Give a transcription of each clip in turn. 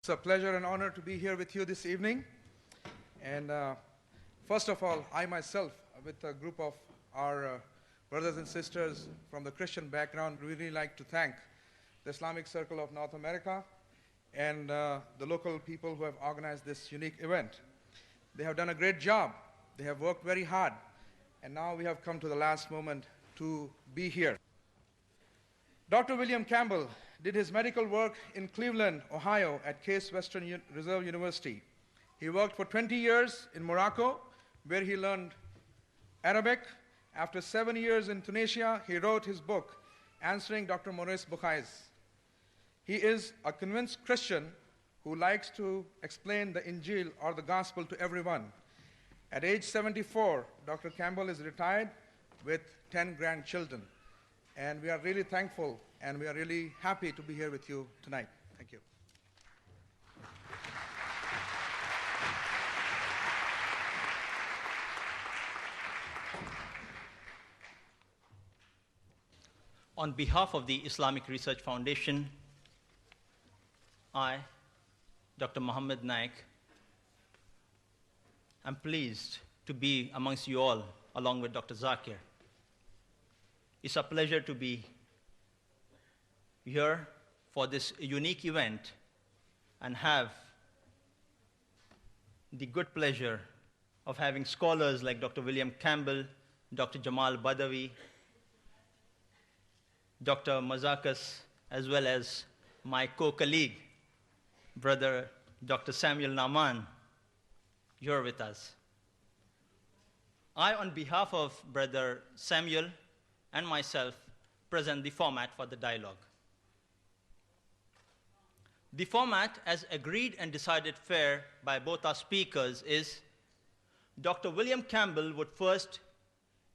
It's a pleasure and honor to be here with you this evening. And first of all, I myself, with a group of our brothers and sisters from the Christian background, really like to thank the Islamic Circle of North America and the local people who have organized this unique event. They have done a great job. They have worked very hard. And now we have come to the last moment to be here. Dr. William Campbell did his medical work in Cleveland, Ohio at Case Western Reserve University. He worked for 20 years in Morocco, where he learned Arabic. After 7 years in Tunisia, he wrote his book, Answering Dr. Maurice Bucaille. He is a convinced Christian who likes to explain the Injil or the gospel to everyone. At age 74, Dr. Campbell is retired with 10 grandchildren. And we are really thankful and we are really happy to be here with you tonight. Thank you. On behalf of the Islamic Research Foundation, I, Dr. Muhammad Naik, am pleased to be amongst you all along with Dr. Zakir. It's a pleasure to be here for this unique event and have the good pleasure of having scholars like Dr. William Campbell, Dr. Jamal Badawi, Dr. Mazakas, as well as my co-colleague, brother Dr. Samuel Naman, here with us. I, on behalf of brother Samuel and myself, present the format for the dialogue. The format, as agreed and decided fair by both our speakers, is Dr. William Campbell would first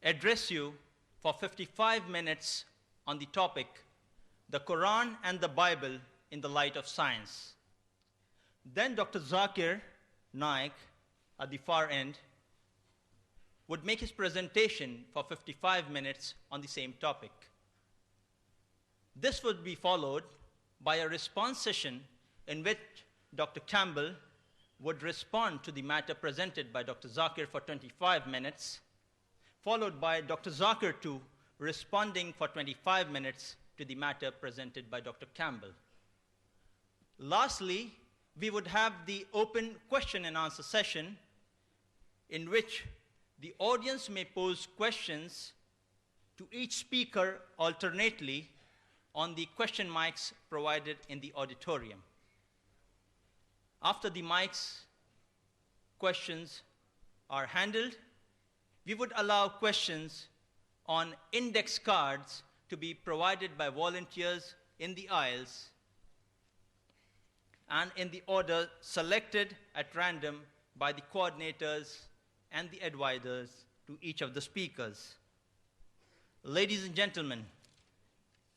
address you for 55 minutes on the topic, the Quran and the Bible in the light of science. Then Dr. Zakir Naik, at the far end, would make his presentation for 55 minutes on the same topic. This would be followed by a response session in which Dr. Campbell would respond to the matter presented by Dr. Zakir for 25 minutes, followed by Dr. Zakir too responding for 25 minutes to the matter presented by Dr. Campbell. Lastly, we would have the open question and answer session in which the audience may pose questions to each speaker alternately on the question mics provided in the auditorium. After the questions are handled, we would allow questions on index cards to be provided by volunteers in the aisles and in the order selected at random by the coordinators and the advisors to each of the speakers. Ladies and gentlemen,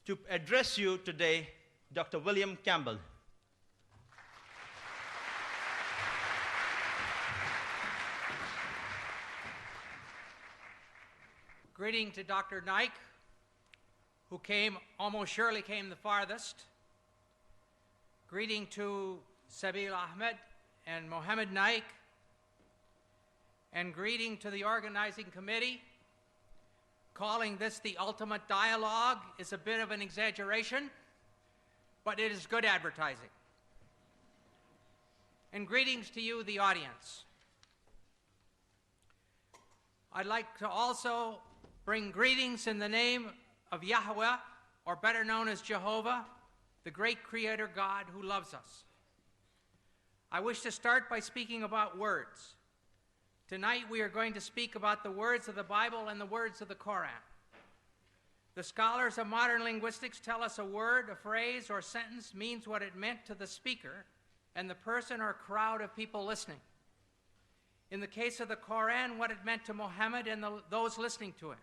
to address you today, Dr. William Campbell. Greeting to Dr. Naik, who almost surely came the farthest. Greeting to Sabil Ahmed and Mohammed Naik. And greeting to the organizing committee. Calling this the ultimate dialogue is a bit of an exaggeration, but it is good advertising. And greetings to you, the audience. I'd like to also bring greetings in the name of Yahweh, or better known as Jehovah, the great creator God who loves us. I wish to start by speaking about words. Tonight we are going to speak about the words of the Bible and the words of the Qur'an. The scholars of modern linguistics tell us a word, a phrase, or sentence means what it meant to the speaker and the person or crowd of people listening. In the case of the Qur'an, what it meant to Muhammad and those listening to him.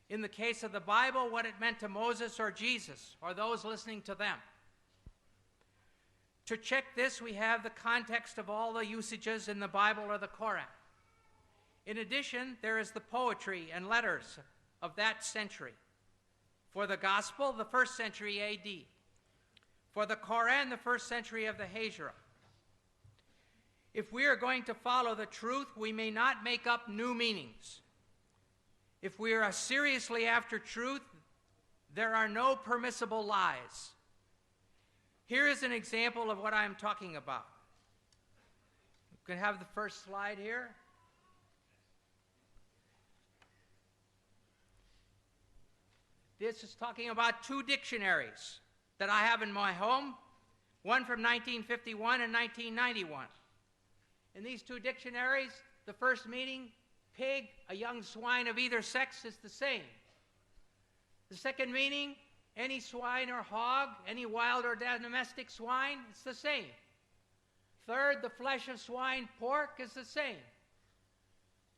In the case of the Bible, what it meant to Moses or Jesus or those listening to them. To check this, we have the context of all the usages in the Bible or the Qur'an. In addition, there is the poetry and letters of that century. For the Gospel, the 1st century AD. for the Qur'an, the first century of the Hijra. If we are going to follow the truth, we may not make up new meanings. If we are seriously after truth, there are no permissible lies. Here is an example of what I am talking about. You can have the first slide here. This is talking about two dictionaries that I have in my home, one from 1951 and 1991. In these two dictionaries, the first meaning, pig, a young swine of either sex, is the same. The second meaning, any swine or hog, any wild or domestic swine, it's the same. Third, the flesh of swine, pork, is the same.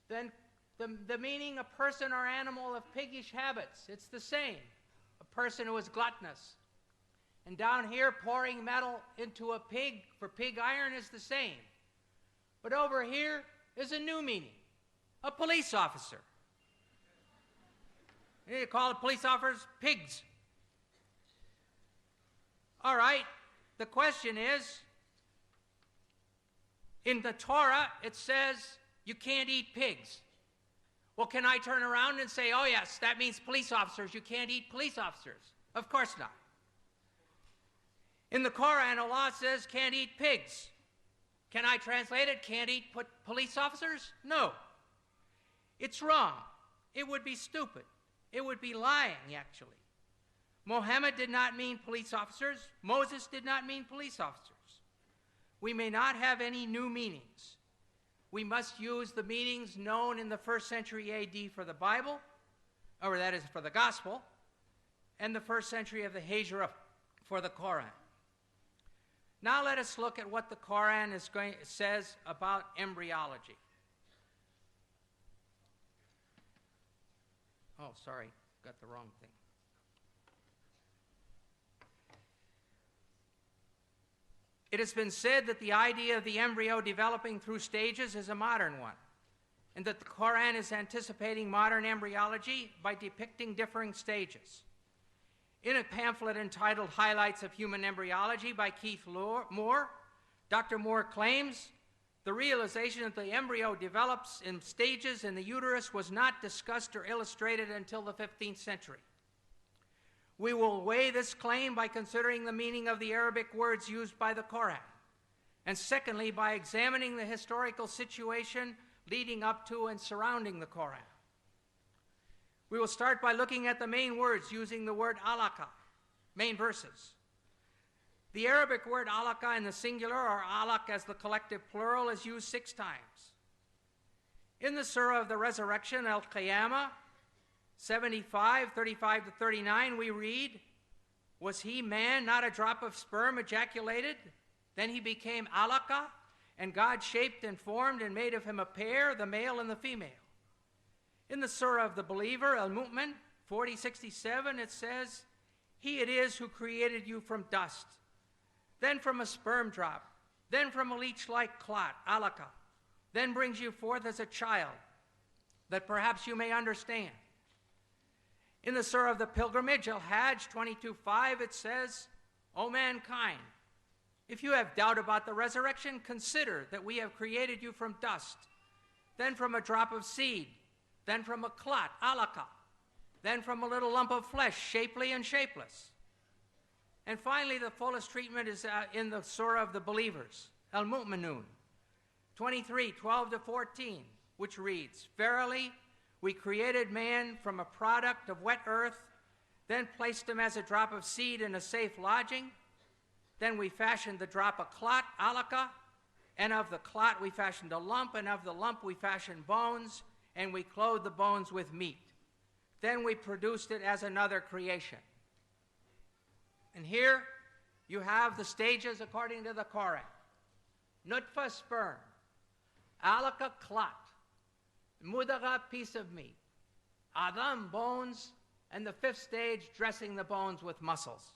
Then the meaning, a person or animal of piggish habits, it's the same. A person who is gluttonous. And down here, pouring metal into a pig for pig iron is the same. But over here is a new meaning, a police officer. You call the police officers pigs. All right, the question is, in the Torah, it says you can't eat pigs. Well, can I turn around and say, oh yes, that means police officers, you can't eat police officers? Of course not. In the Qur'an, Allah says can't eat pigs. Can I translate it, can't eat police officers? No. It's wrong. It would be stupid. It would be lying, actually. Muhammad did not mean police officers. Moses did not mean police officers. We may not have any new meanings. We must use the meanings known in the 1st century AD for the Bible, or that is for the Gospel, and the 1st century of the Hijra for the Qur'an. Now let us look at what the Qur'an says about embryology. Oh, sorry, got the wrong thing. It has been said that the idea of the embryo developing through stages is a modern one, and that the Qur'an is anticipating modern embryology by depicting differing stages. In a pamphlet entitled Highlights of Human Embryology by Keith Moore, Dr. Moore claims the realization that the embryo develops in stages in the uterus was not discussed or illustrated until the 15th century. We will weigh this claim by considering the meaning of the Arabic words used by the Qur'an, and secondly, by examining the historical situation leading up to and surrounding the Qur'an. We will start by looking at the main words using the word alaka, main verses. The Arabic word alaka in the singular, or alak as the collective plural, is used 6 times. In the Surah of the Resurrection, Al-Qiyamah, 75, 35 to 39, we read, was he man, not a drop of sperm ejaculated? Then he became alaka, and God shaped and formed and made of him a pair, the male and the female. In the Surah of the Believer, Al-Mu'min, 40:67, it says, he it is who created you from dust, then from a sperm drop, then from a leech-like clot, alaka, then brings you forth as a child, that perhaps you may understand. In the Surah of the Pilgrimage, Al-Hajj 22:5, it says, O mankind, if you have doubt about the resurrection, consider that we have created you from dust, then from a drop of seed, then from a clot, alaka, then from a little lump of flesh, shapely and shapeless. And finally, the fullest treatment is in the Surah of the Believers, Al-Mu'minun, 23:12 to 14, which reads, verily, we created man from a product of wet earth, then placed him as a drop of seed in a safe lodging. Then we fashioned the drop a clot, alaka, and of the clot we fashioned a lump, and of the lump we fashioned bones, and we clothed the bones with meat. Then we produced it as another creation. And here you have the stages according to the Qur'an. Nutfa, sperm, alaka, clot, mudagha, piece of meat, adam, bones, and the 5th stage, dressing the bones with muscles.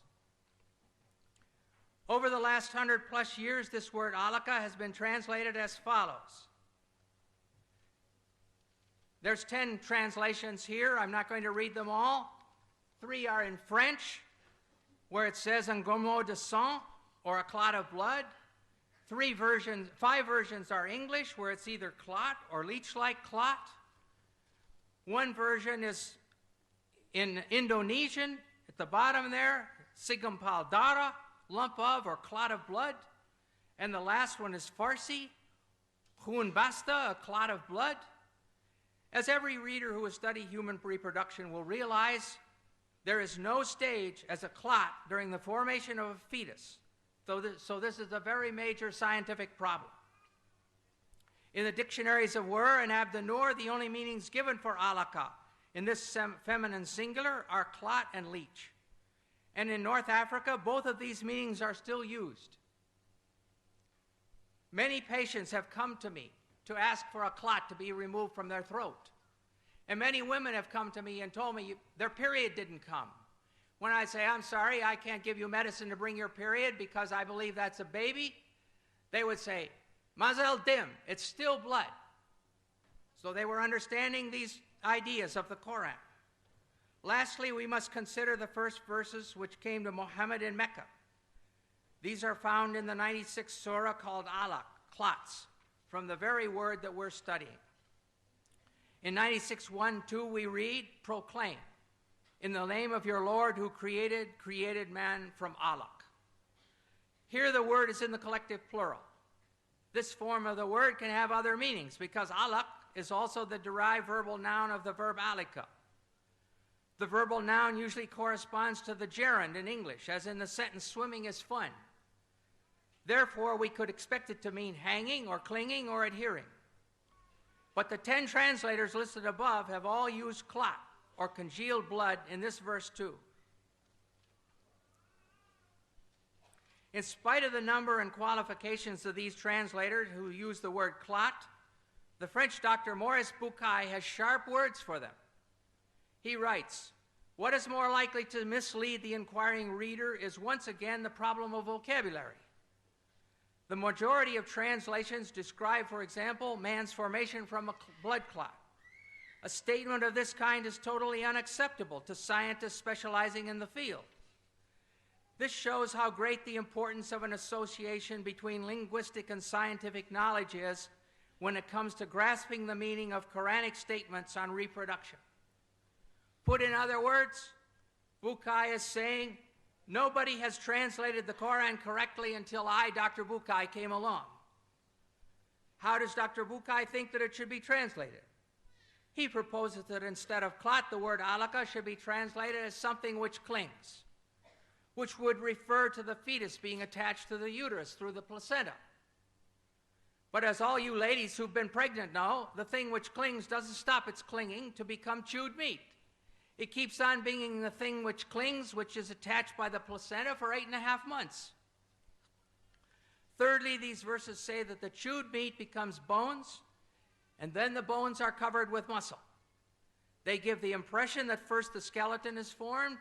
Over the last 100+ years, this word alaka has been translated as follows. There's 10 translations here. I'm not going to read them all. 3 are in French, where it says un gomo de sang, or a clot of blood. 5 versions are English, where it's either clot or leech-like clot. One version is in Indonesian, at the bottom there, Sigampal Dara, lump of or clot of blood. And the last one is Farsi, Hun Basta, a clot of blood. As every reader who has studied human reproduction will realize, there is no stage as a clot during the formation of a fetus. So this is a very major scientific problem. In the dictionaries of Wer and Abdennour, the only meanings given for alaka in this feminine singular are clot and leech. And in North Africa, both of these meanings are still used. Many patients have come to me to ask for a clot to be removed from their throat. And many women have come to me and told me their period didn't come. When I say, I'm sorry, I can't give you medicine to bring your period because I believe that's a baby, they would say, Mazel dim, it's still blood. So they were understanding these ideas of the Qur'an. Lastly, we must consider the first verses which came to Muhammad in Mecca. These are found in the 96th surah called alak, clots, from the very word that we're studying. In 96:1-2 we read, proclaim, in the name of your Lord who created man from alak. Here the word is in the collective plural. This form of the word can have other meanings because alak is also the derived verbal noun of the verb alaka. The verbal noun usually corresponds to the gerund in English, as in the sentence, swimming is fun. Therefore, we could expect it to mean hanging or clinging or adhering. But the 10 translators listed above have all used clot, or congealed blood, in this verse too. In spite of the number and qualifications of these translators who use the word clot, the French doctor Maurice Bucaille has sharp words for them. He writes, what is more likely to mislead the inquiring reader is once again the problem of vocabulary. The majority of translations describe, for example, man's formation from a blood clot. A statement of this kind is totally unacceptable to scientists specializing in the field. This shows how great the importance of an association between linguistic and scientific knowledge is when it comes to grasping the meaning of Quranic statements on reproduction. Put in other words, Bucaille is saying, nobody has translated the Qur'an correctly until I, Dr. Bucaille, came along. How does Dr. Bucaille think that it should be translated? He proposes that instead of clot, the word alaka should be translated as something which clings, which would refer to the fetus being attached to the uterus through the placenta. But as all you ladies who've been pregnant know, the thing which clings doesn't stop its clinging to become chewed meat. It keeps on being the thing which clings, which is attached by the placenta for 8.5 months. Thirdly, these verses say that the chewed meat becomes bones, and then the bones are covered with muscle. They give the impression that first the skeleton is formed,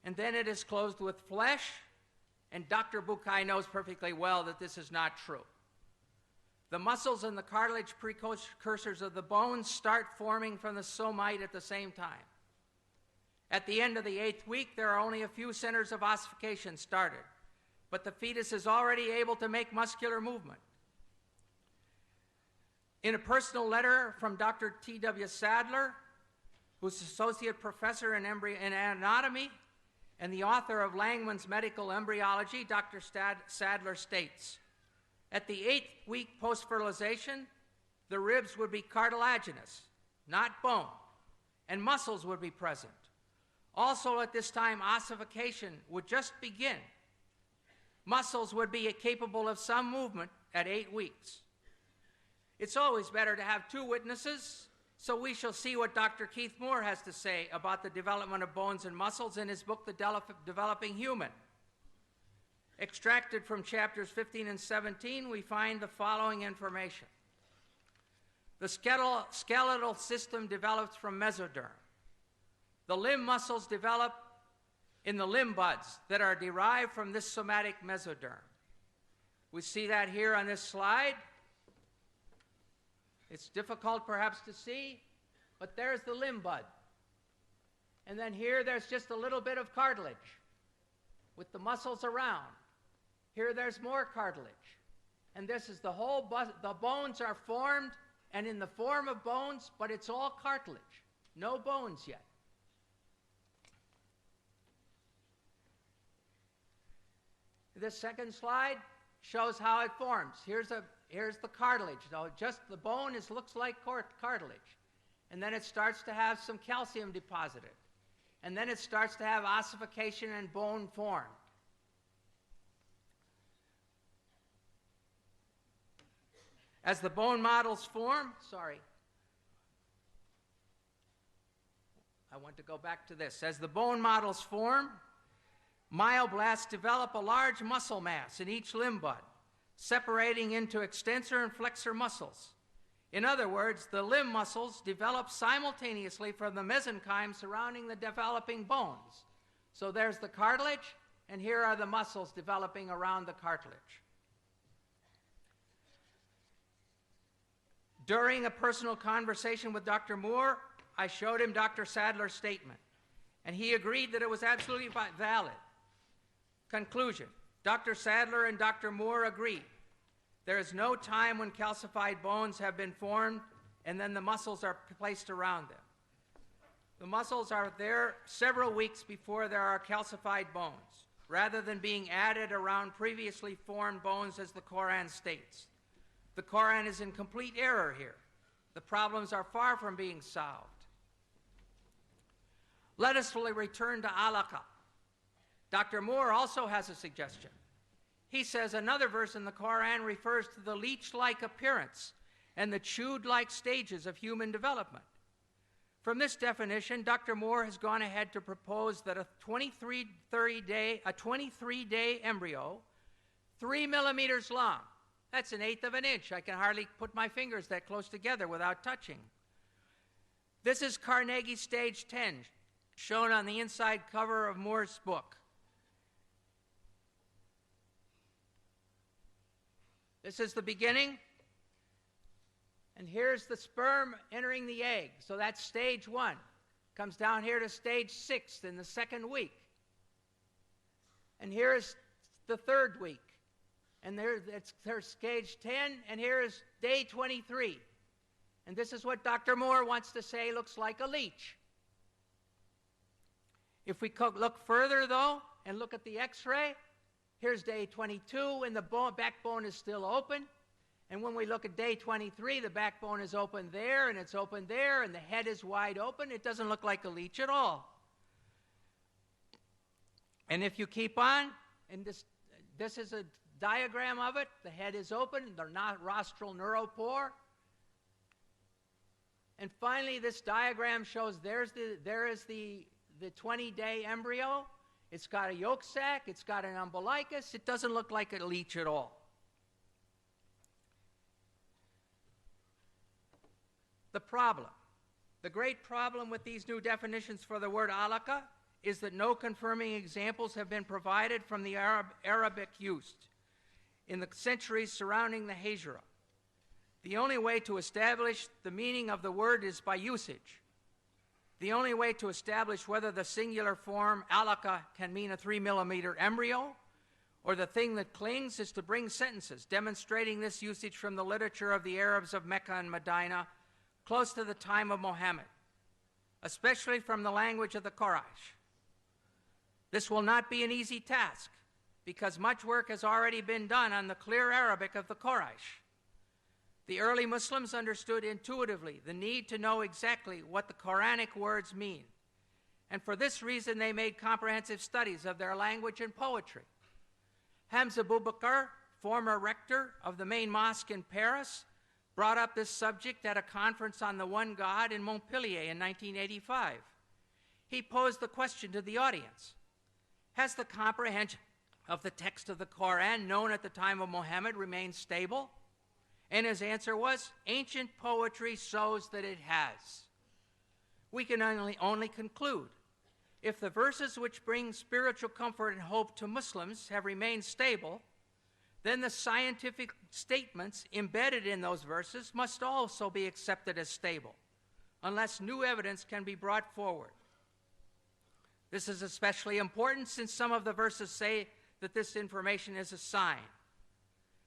and then it is clothed with flesh, and Dr. Bucaille knows perfectly well that this is not true. The muscles and the cartilage precursors of the bones start forming from the somite at the same time. At the end of the 8th week, there are only a few centers of ossification started, but the fetus is already able to make muscular movement. In a personal letter from Dr. T.W. Sadler, who's associate professor in anatomy and the author of Langman's Medical Embryology, Dr. Sadler states, at the 8th week post-fertilization, the ribs would be cartilaginous, not bone, and muscles would be present. Also at this time, ossification would just begin. Muscles would be capable of some movement at 8 weeks. It's always better to have 2 witnesses, so we shall see what Dr. Keith Moore has to say about the development of bones and muscles in his book, The Developing Human. Extracted from chapters 15 and 17, we find the following information. The skeletal system develops from mesoderm. The limb muscles develop in the limb buds that are derived from this somatic mesoderm. We see that here on this slide. It's difficult perhaps to see, but there's the limb bud. And then here there's just a little bit of cartilage. with the muscles around. Here there's more cartilage. And this is the whole, the bones are formed and in the form of bones, but it's all cartilage. No bones yet. This second slide shows how it forms. Here's the cartilage. Now, just the bone looks like cartilage. And then it starts to have some calcium deposited. And then it starts to have ossification and bone formed. As the bone models form, I want to go back to this. As the bone models form, myoblasts develop a large muscle mass in each limb bud, separating into extensor and flexor muscles. In other words, the limb muscles develop simultaneously from the mesenchyme surrounding the developing bones. So there's the cartilage, and here are the muscles developing around the cartilage. During a personal conversation with Dr. Moore, I showed him Dr. Sadler's statement, and he agreed that it was absolutely valid. Conclusion: Dr. Sadler and Dr. Moore agreed. There is no time when calcified bones have been formed and then the muscles are placed around them. The muscles are there several weeks before there are calcified bones, rather than being added around previously formed bones as the Qur'an states. The Qur'an is in complete error here. The problems are far from being solved. Let us return to alaka. Dr. Moore also has a suggestion. He says another verse in the Qur'an refers to the leech-like appearance and the chewed-like stages of human development. From this definition, Dr. Moore has gone ahead to propose that a 23-day embryo, 3 millimeters long, that's 1/8 of an inch. I can hardly put my fingers that close together without touching. This is Carnegie stage 10, shown on the inside cover of Moore's book. This is the beginning, and here's the sperm entering the egg. So that's stage 1. Comes down here to stage 6 in the 2nd week. And here's the 3rd week. And there's stage 10, and here's day 23. And this is what Dr. Moore wants to say looks like a leech. If we look further, though, and look at the X-ray, here's day 22, and the backbone is still open. And when we look at day 23, the backbone is open there, and it's open there, and the head is wide open. It doesn't look like a leech at all. And if you keep on, and this is a diagram of it. The head is open, the rostral neuropore. And finally, this diagram shows there is the 20-day embryo. It's got a yolk sac, it's got an umbilicus. It doesn't look like a leech at all. The problem, the great problem with these new definitions for the word alaka is that no confirming examples have been provided from the Arabic used in the centuries surrounding the Hijra. The only way to establish the meaning of the word is by usage. The only way to establish whether the singular form alaka can mean a 3 millimeter embryo or the thing that clings is to bring sentences demonstrating this usage from the literature of the Arabs of Mecca and Medina close to the time of Muhammad, especially from the language of the Quraysh. This will not be an easy task because much work has already been done on the clear Arabic of the Quraysh. The early Muslims understood intuitively the need to know exactly what the Quranic words mean, and for this reason they made comprehensive studies of their language and poetry. Hamza Bucaille, former rector of the main mosque in Paris, brought up this subject at a conference on the one God in Montpellier in 1985. He posed the question to the audience: has the comprehension of the text of the Qur'an known at the time of Muhammad remained stable? And his answer was, ancient poetry shows that it has. We can only conclude, if the verses which bring spiritual comfort and hope to Muslims have remained stable, then the scientific statements embedded in those verses must also be accepted as stable, unless new evidence can be brought forward. This is especially important since some of the verses say that this information is a sign.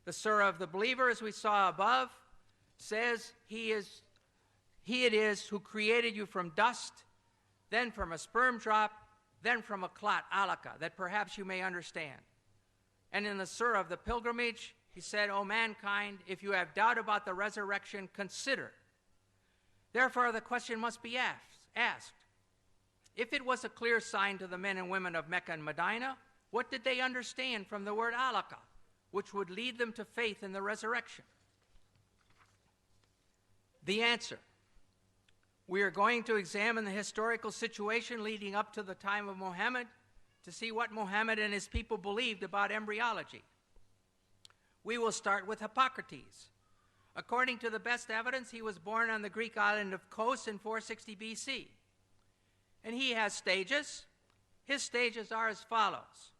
The surah of the believer, as we saw above, says, He it is who created you from dust, then from a sperm drop, then from a clot, alaka, that perhaps you may understand. And in the surah of the pilgrimage, he said, O mankind, if you have doubt about the resurrection, consider. Therefore, the question must be asked. If it was a clear sign to the men and women of Mecca and Medina, what did they understand from the word alaka, which would lead them to faith in the resurrection? The answer. We are going to examine the historical situation leading up to the time of Muhammad to see what Muhammad and his people believed about embryology. We will start with Hippocrates. According to the best evidence, he was born on the Greek island of Kos in 460 BC. And he has stages. His stages are as follows.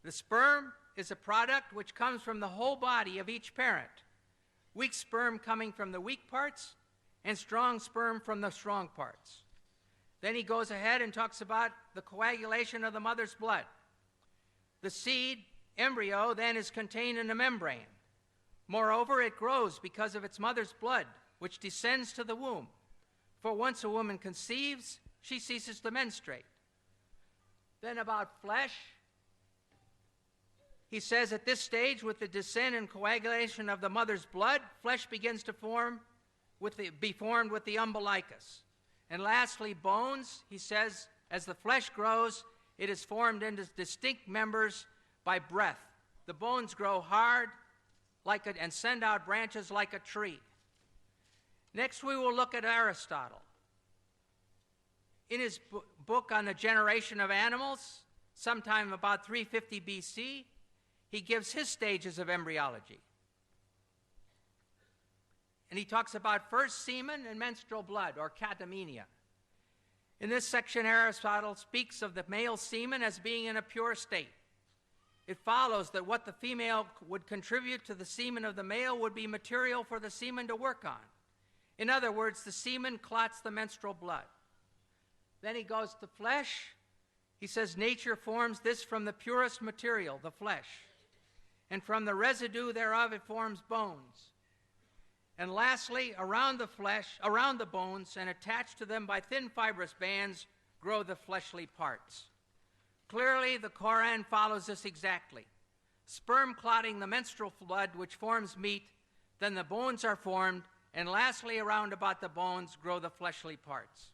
The sperm is a product which comes from the whole body of each parent. Weak sperm coming from the weak parts, and strong sperm from the strong parts. Then he goes ahead and talks about the coagulation of the mother's blood. The seed, embryo, then is contained in a membrane. Moreover, it grows because of its mother's blood, which descends to the womb. For once a woman conceives, she ceases to menstruate. Then about flesh, he says at this stage, with the descent and coagulation of the mother's blood, flesh begins to be formed with the umbilicus. And lastly, bones, he says, as the flesh grows, it is formed into distinct members by breath. The bones grow hard and send out branches like a tree. Next, we will look at Aristotle. In his book on the generation of animals, sometime about 350 BC, he gives his stages of embryology. And he talks about first semen and menstrual blood, or catamenia. In this section, Aristotle speaks of the male semen as being in a pure state. It follows that what the female would contribute to the semen of the male would be material for the semen to work on. In other words, the semen clots the menstrual blood. Then he goes to flesh. He says nature forms this from the purest material, the flesh. And from the residue thereof it forms bones. And lastly, around the flesh, around the bones, and attached to them by thin fibrous bands, grow the fleshly parts. Clearly, the Qur'an follows this exactly. Sperm clotting the menstrual blood, which forms meat, then the bones are formed, and lastly, around about the bones, grow the fleshly parts.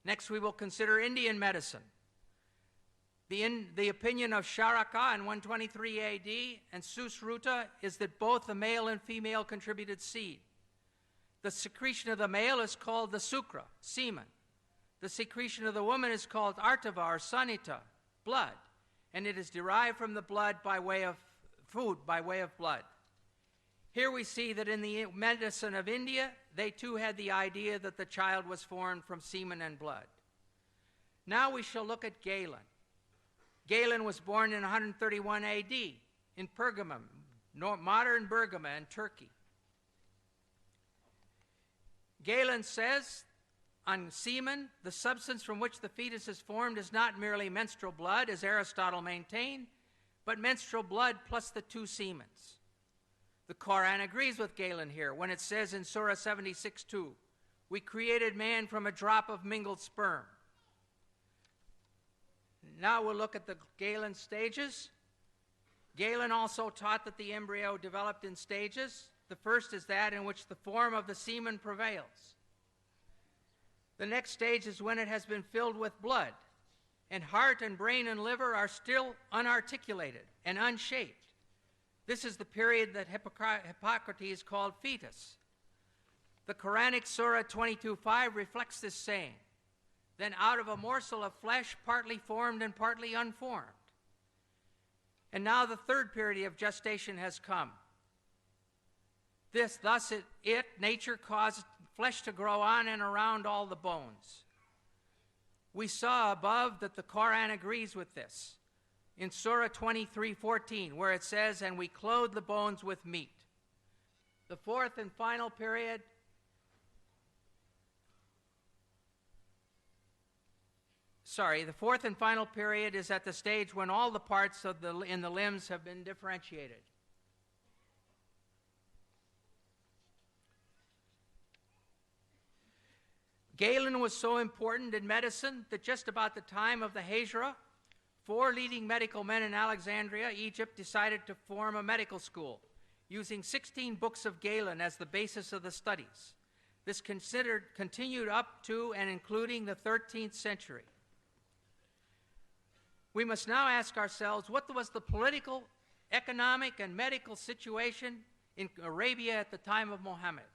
Next, we will consider Indian medicine. The opinion of Charaka in 123 AD and Susruta is that both the male and female contributed seed. The secretion of the male is called the sukra, semen. The secretion of the woman is called artava or sanita, blood, and it is derived from the blood by way of food, by way of blood. Here we see that in the medicine of India, they too had the idea that the child was formed from semen and blood. Now we shall look at Galen. Galen was born in 131 AD in Pergamum, modern Bergama in Turkey. Galen says on semen, the substance from which the fetus is formed is not merely menstrual blood, as Aristotle maintained, but menstrual blood plus the two semens. The Qur'an agrees with Galen here when it says in Surah 76:2, we created man from a drop of mingled sperm. Now we'll look at the Galen stages. Galen also taught that the embryo developed in stages. The first is that in which the form of the semen prevails. The next stage is when it has been filled with blood, and heart and brain and liver are still unarticulated and unshaped. This is the period that Hippocrates called fetus. The Quranic Surah 22:5 reflects this saying. Then out of a morsel of flesh, partly formed and partly unformed. And now the third period of gestation has come. Thus nature caused flesh to grow on and around all the bones. We saw above that the Qur'an agrees with this. in Surah 23:14, where it says, "And we clothe the bones with meat." The fourth and final period is at the stage when all the parts in the limbs have been differentiated. Galen was so important in medicine that just about the time of the Hijra, 4 leading medical men in Alexandria, Egypt, decided to form a medical school, using 16 books of Galen as the basis of the studies. This continued up to and including the 13th century. We must now ask ourselves, what was the political, economic, and medical situation in Arabia at the time of Muhammad?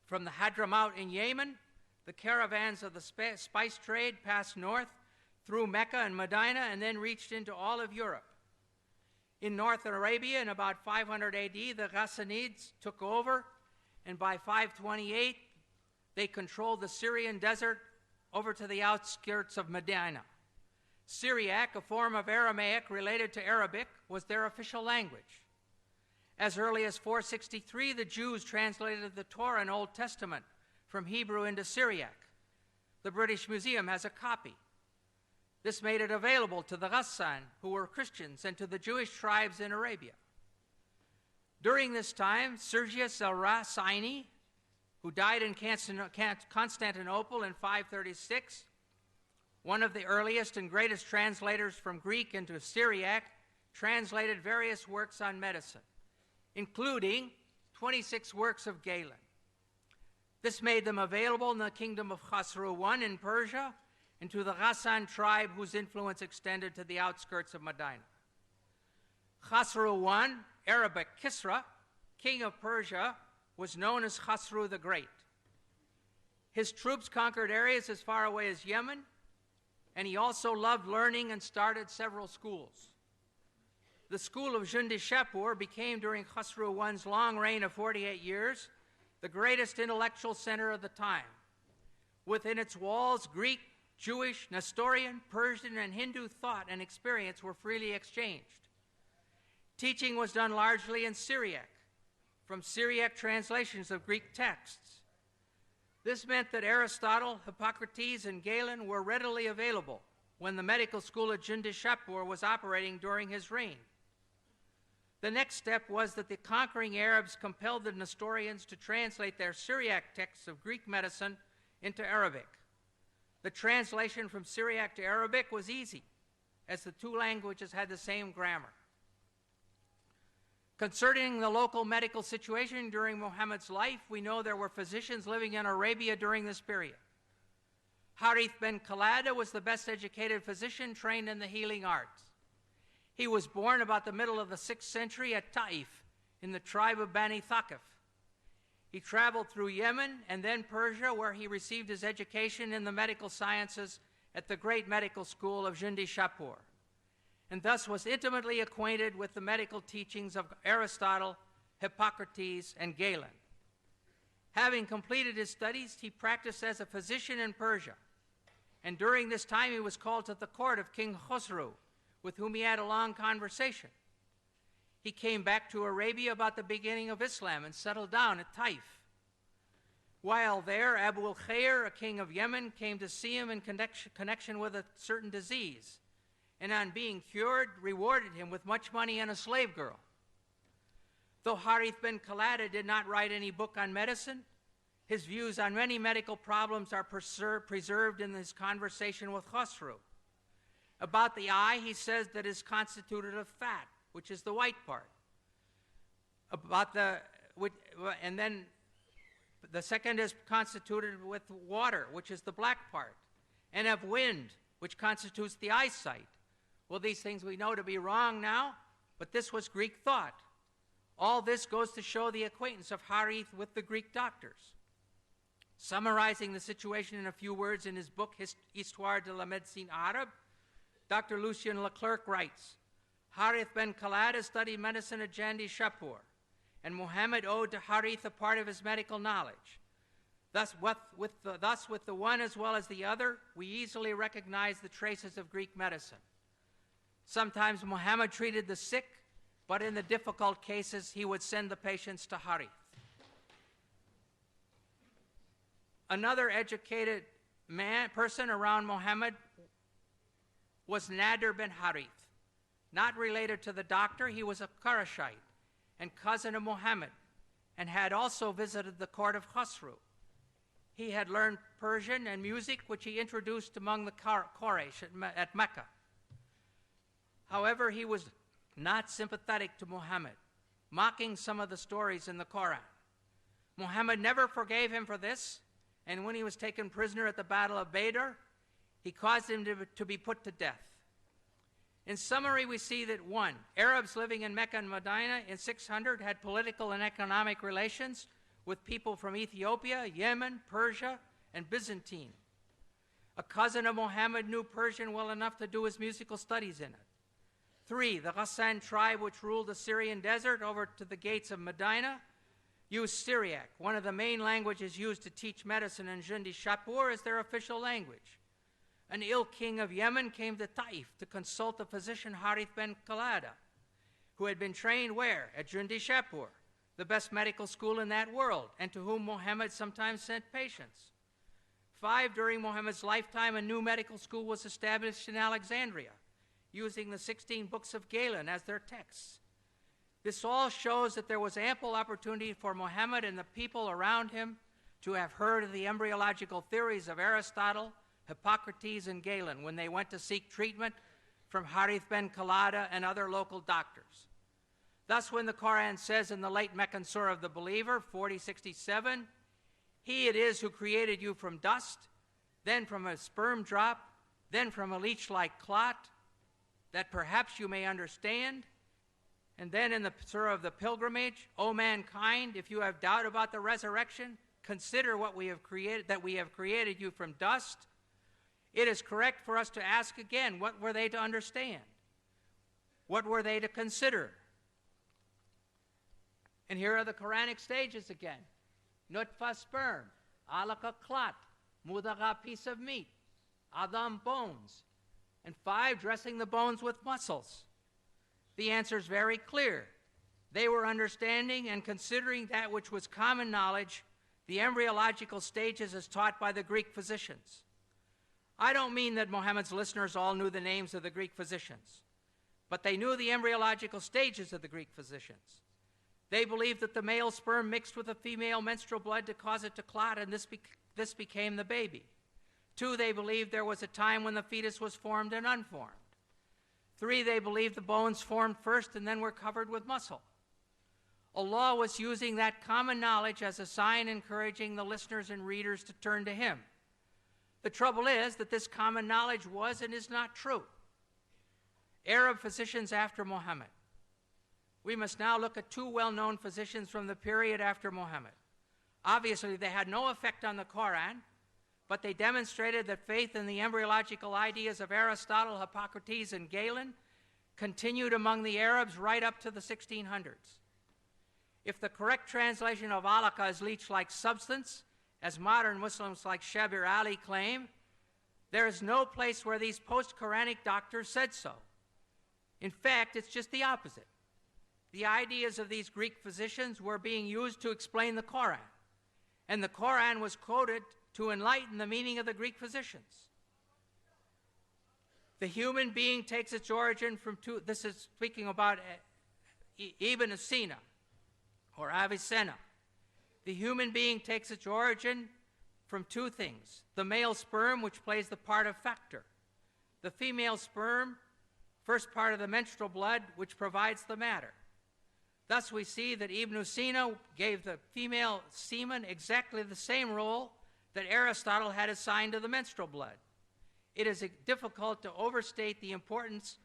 From the Hadramaut in Yemen, the caravans of the spice trade passed north through Mecca and Medina and then reached into all of Europe. In North Arabia, in about 500 AD, the Ghassanids took over, and by 528, they controlled the Syrian desert over to the outskirts of Medina. Syriac, a form of Aramaic related to Arabic, was their official language. As early as 463, the Jews translated the Torah and Old Testament from Hebrew into Syriac. The British Museum has a copy. This made it available to the Ghassan, who were Christians, and to the Jewish tribes in Arabia. During this time, Sergius al-Rasini, who died in Constantinople in 536, one of the earliest and greatest translators from Greek into Syriac, translated various works on medicine, including 26 works of Galen. This made them available in the kingdom of Khosrow I in Persia and to the Ghassan tribe, whose influence extended to the outskirts of Medina. Khosrow I, Arabic Kisra, king of Persia, was known as Khosrow the Great. His troops conquered areas as far away as Yemen, and he also loved learning and started several schools. The school of Jundi-Shapur became, during Khosrow I's long reign of 48 years, the greatest intellectual center of the time. Within its walls, Greek, Jewish, Nestorian, Persian, and Hindu thought and experience were freely exchanged. Teaching was done largely in Syriac, from Syriac translations of Greek texts. This meant that Aristotle, Hippocrates, and Galen were readily available when the medical school at Jundi-Shapur was operating during his reign. The next step was that the conquering Arabs compelled the Nestorians to translate their Syriac texts of Greek medicine into Arabic. The translation from Syriac to Arabic was easy, as the two languages had the same grammar. Concerning the local medical situation during Muhammad's life, we know there were physicians living in Arabia during this period. Harith ben Khalada was the best educated physician trained in the healing arts. He was born about the middle of the 6th century at Taif in the tribe of Bani Thaqif. He traveled through Yemen and then Persia, where he received his education in the medical sciences at the great medical school of Jundi-Shapur, and thus was intimately acquainted with the medical teachings of Aristotle, Hippocrates, and Galen. Having completed his studies, he practiced as a physician in Persia, and during this time he was called to the court of King Khosrow, with whom he had a long conversation. He came back to Arabia about the beginning of Islam and settled down at Taif. While there, Abu al-Khair, a king of Yemen, came to see him in connection with a certain disease, and on being cured, rewarded him with much money and a slave girl. Though Harith ben Khalada did not write any book on medicine, his views on many medical problems are preserved in his conversation with Khosrow. About the eye, he says that it is constituted of fat, which is the white part. And then the second is constituted with water, which is the black part, and of wind, which constitutes the eyesight. Well, these things we know to be wrong now, but this was Greek thought. All this goes to show the acquaintance of Harith with the Greek doctors. Summarizing the situation in a few words in his book, Histoire de la Médecine Arabe, Dr. Lucien Leclerc writes, Harith ben Khalada studied medicine at Jundi-Shapur, and Muhammad owed to Harith a part of his medical knowledge. Thus, with the one as well as the other, we easily recognize the traces of Greek medicine. Sometimes Muhammad treated the sick, but in the difficult cases, he would send the patients to Harith. Another educated person around Muhammad was Nadir bin Harith. Not related to the doctor, he was a Qurayshite and cousin of Muhammad, and had also visited the court of Khosrow. He had learned Persian and music, which he introduced among the Quraysh at Mecca. However, he was not sympathetic to Muhammad, mocking some of the stories in the Qur'an. Muhammad never forgave him for this, and when he was taken prisoner at the Battle of Badr, he caused him to be put to death. In summary, we see that 1, Arabs living in Mecca and Medina in 600 had political and economic relations with people from Ethiopia, Yemen, Persia, and Byzantine. A cousin of Muhammad knew Persian well enough to do his musical studies in it. 3, the Ghassan tribe, which ruled the Syrian desert over to the gates of Medina, used Syriac, one of the main languages used to teach medicine in Jundi Shapur, as their official language. An ill king of Yemen came to Taif to consult the physician Harith ben Qalada, who had been trained where? At Jundi Shapur, the best medical school in that world, and to whom Muhammad sometimes sent patients. 5, during Muhammad's lifetime, a new medical school was established in Alexandria, using the 16 books of Galen as their texts. This all shows that there was ample opportunity for Muhammad and the people around him to have heard of the embryological theories of Aristotle, Hippocrates, and Galen when they went to seek treatment from Harith ben Qalada and other local doctors. Thus, when the Qur'an says in the late Meccan Surah of the Believer, 40:67, "He it is who created you from dust, then from a sperm drop, then from a leech-like clot, that perhaps you may understand." And then in the Surah of the Pilgrimage, "O mankind, if you have doubt about the resurrection, consider what we have created, that we have created you from dust. It is correct for us to ask again, what were they to understand? What were they to consider?" And here are the Quranic stages again. Nutfa, sperm; alaka, clot; mudagha, piece of meat; adam, bones; and 5, dressing the bones with muscles. The answer is very clear. They were understanding and considering that which was common knowledge, the embryological stages as taught by the Greek physicians. I don't mean that Muhammad's listeners all knew the names of the Greek physicians, but they knew the embryological stages of the Greek physicians. They believed that the male sperm mixed with the female menstrual blood to cause it to clot, and this became the baby. 2, they believed there was a time when the fetus was formed and unformed. 3, they believed the bones formed first and then were covered with muscle. Allah was using that common knowledge as a sign encouraging the listeners and readers to turn to Him. The trouble is that this common knowledge was and is not true. Arab physicians after Muhammad. We must now look at 2 well-known physicians from the period after Muhammad. Obviously, they had no effect on the Qur'an, but they demonstrated that faith in the embryological ideas of Aristotle, Hippocrates, and Galen continued among the Arabs right up to the 1600s. If the correct translation of alaka is leech-like substance, as modern Muslims like Shabir Ali claim, there is no place where these post-Quranic doctors said so. In fact, it's just the opposite. The ideas of these Greek physicians were being used to explain the Qur'an, and the Qur'an was quoted to enlighten the meaning of the Greek physicians. The human being takes its origin from 2, this is speaking about Ibn Sina, or Avicenna. The human being takes its origin from 2 things: the male sperm, which plays the part of factor; the female sperm, first part of the menstrual blood, which provides the matter. Thus we see that Ibn Sina gave the female semen exactly the same role that Aristotle had assigned to the menstrual blood. It is difficult to overstate the importance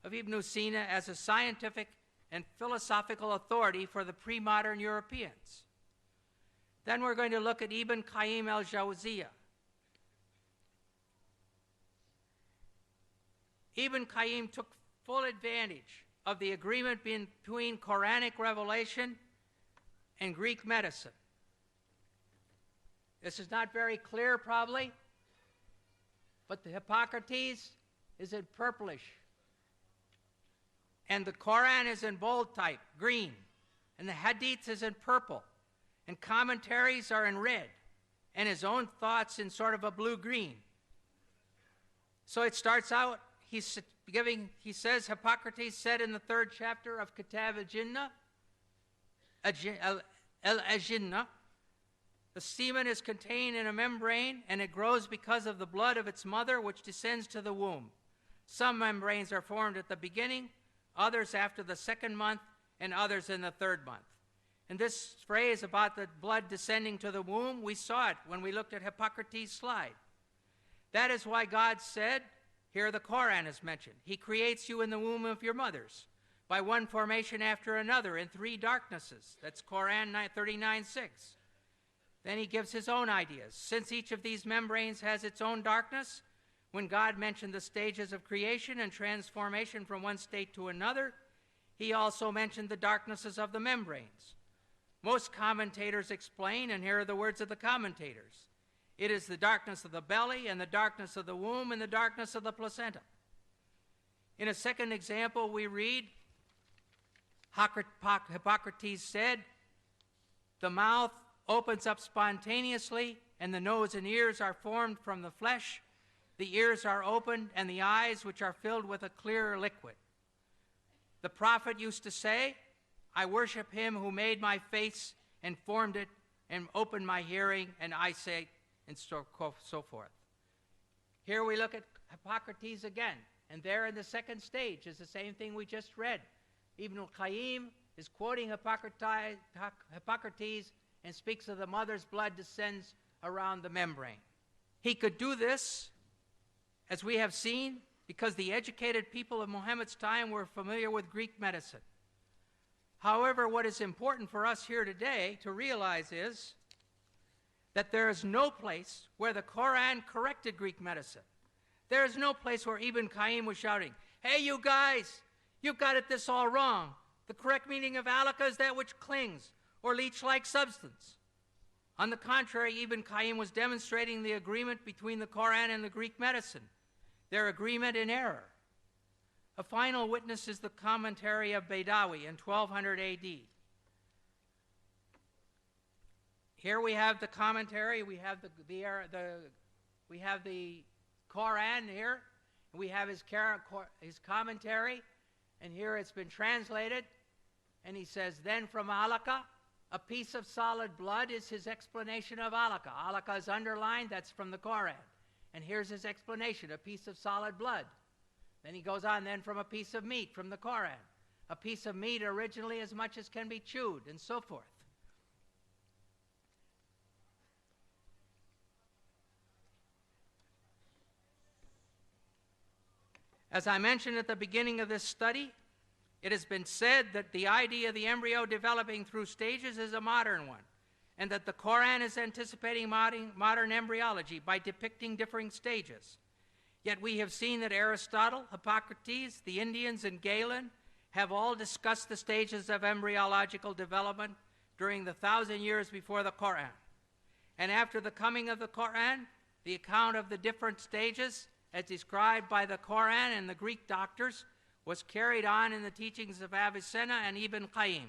of Ibn Sina as a scientific and philosophical authority for the pre-modern Europeans. Then we're going to look at Ibn Qayyim al-Jawziyah. Ibn Qayyim took full advantage of the agreement between Quranic revelation and Greek medicine. This is not very clear, probably, but the Hippocrates is in purplish. And the Qur'an is in bold type, green. And the Hadith is in purple. And commentaries are in red. And his own thoughts in sort of a blue-green. So it starts out, he says, Hippocrates said in the 3rd chapter of Kitab al-Jinnah, the semen is contained in a membrane, and it grows because of the blood of its mother, which descends to the womb. Some membranes are formed at the beginning, others after the 2nd month, and others in the 3rd month. And this phrase about the blood descending to the womb, we saw it when we looked at Hippocrates' slide. That is why God said, here the Qur'an is mentioned, He creates you in the womb of your mothers, by one formation after another in 3 darknesses. That's Qur'an 39:6. Then he gives his own ideas. Since each of these membranes has its own darkness, when God mentioned the stages of creation and transformation from one state to another, he also mentioned the darknesses of the membranes. Most commentators explain, and here are the words of the commentators, it is the darkness of the belly, and the darkness of the womb, and the darkness of the placenta. In a second example, we read, Hippocrates said, the mouth opens up spontaneously, and the nose and ears are formed from the flesh. The ears are opened, and the eyes, which are filled with a clear liquid. The prophet used to say, I worship him who made my face and formed it and opened my hearing and eyesight, and so forth. Here we look at Hippocrates again, and there in the 2nd stage is the same thing we just read. Ibn al-Qayyim is quoting Hippocrates and speaks of the mother's blood descends around the membrane. He could do this, as we have seen, because the educated people of Muhammad's time were familiar with Greek medicine. However, what is important for us here today to realize is that there is no place where the Qur'an corrected Greek medicine. There is no place where Ibn Qayyim was shouting, hey, you guys, you've got this all wrong. The correct meaning of alaka is that which clings or leech-like substance. On the contrary, Ibn Qayyim was demonstrating the agreement between the Qur'an and the Greek medicine, their agreement in error. A final witness is the commentary of Baydawi in 1200 AD. Here we have the commentary, we have the Qur'an here, and we have his commentary, and here it's been translated, and he says, then from alaka, a piece of solid blood is his explanation of alaka. Alaka is underlined, that's from the Qur'an. And here's his explanation, a piece of solid blood. Then he goes on, then from a piece of meat from the Qur'an. A piece of meat originally as much as can be chewed, and so forth. As I mentioned at the beginning of this study, it has been said that the idea of the embryo developing through stages is a modern one, and that the Qur'an is anticipating modern embryology by depicting differing stages. Yet we have seen that Aristotle, Hippocrates, the Indians, and Galen have all discussed the stages of embryological development during the 1,000 years before the Qur'an. And after the coming of the Qur'an, the account of the different stages, as described by the Qur'an and the Greek doctors, was carried on in the teachings of Avicenna and Ibn Qayyim,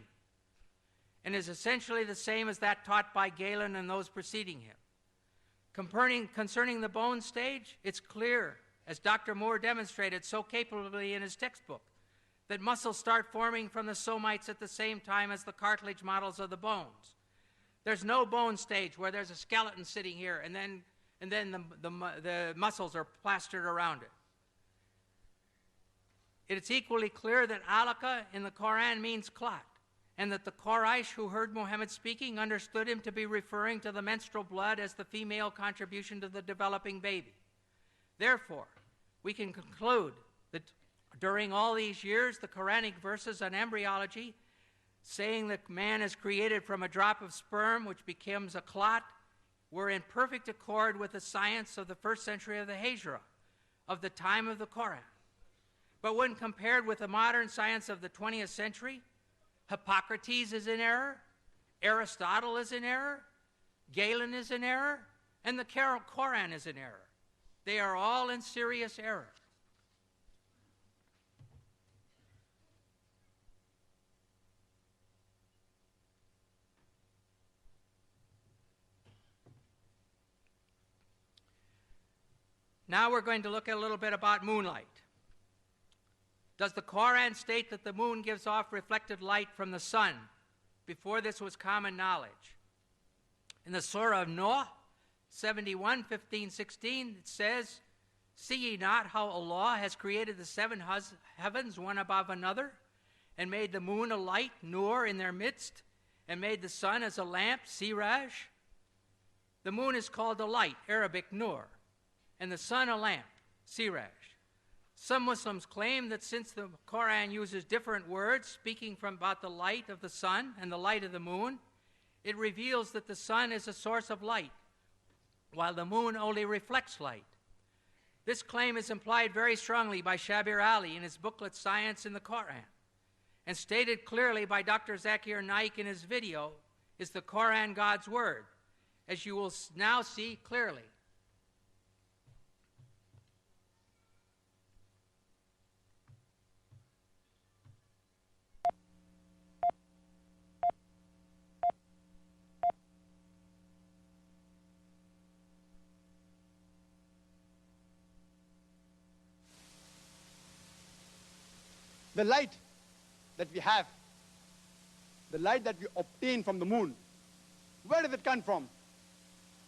and is essentially the same as that taught by Galen and those preceding him. Concerning the bone stage, it's clear, as Dr. Moore demonstrated so capably in his textbook, that muscles start forming from the somites at the same time as the cartilage models of the bones. There's no bone stage where there's a skeleton sitting here and then the muscles are plastered around it. It is equally clear that alaka in the Qur'an means clot, and that the Quraysh who heard Muhammad speaking understood him to be referring to the menstrual blood as the female contribution to the developing baby. Therefore, we can conclude that during all these years, the Quranic verses on embryology, saying that man is created from a drop of sperm which becomes a clot, were in perfect accord with the science of the 1st century of the Hijra, of the time of the Qur'an. But when compared with the modern science of the 20th century, Hippocrates is in error, Aristotle is in error, Galen is in error, and the Qur'an is in error. They are all in serious error. Now we're going to look at a little bit about moonlight. Does the Qur'an state that the moon gives off reflected light from the sun? Before this was common knowledge. In the Surah of Noah, 71, 15, 16, it says, "See ye not how Allah has created the seven heavens one above another, and made the moon a light, nur, in their midst, and made the sun as a lamp, siraj?" The moon is called a light, Arabic nur, and the sun a lamp, siraj. Some Muslims claim that since the Qur'an uses different words speaking about the light of the sun and the light of the moon, it reveals that the sun is a source of light, while the moon only reflects light. This claim is implied very strongly by Shabir Ali in his booklet Science in the Qur'an, and stated clearly by Dr. Zakir Naik in his video, "Is the Qur'an God's word?" as you will now see clearly. The light that we have, the light that we obtain from the moon, where does it come from?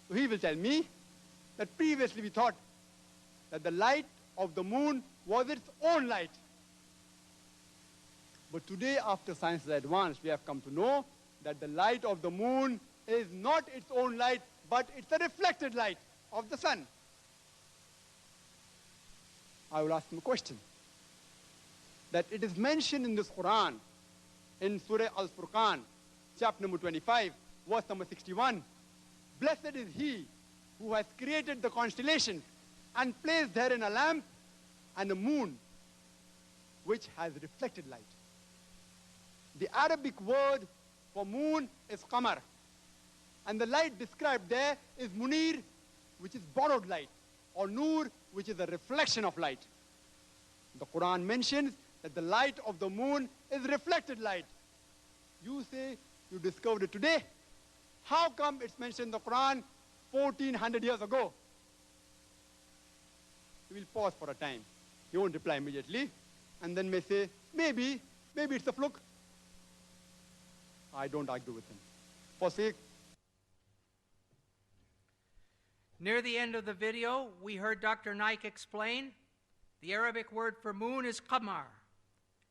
So he will tell me that previously we thought that the light of the moon was its own light. But today, after science has advanced, we have come to know that the light of the moon is not its own light, but it's a reflected light of the sun. I will ask him a question. That it is mentioned in this Qur'an, in Surah Al-Furqan, chapter number 25, verse number 61. "Blessed is he who has created the constellations and placed therein a lamp and a moon, which has reflected light." The Arabic word for moon is qamar, and the light described there is munir, which is borrowed light, or nur, which is a reflection of light. The Qur'an mentions that the light of the moon is reflected light. You say you discovered it today. How come it's mentioned in the Quran 1400 years ago? He will pause for a time. He won't reply immediately, and then may say, maybe it's a fluke. I don't argue with him. For sake. Near the end of the video, we heard Dr. Naik explain the Arabic word for moon is qamar,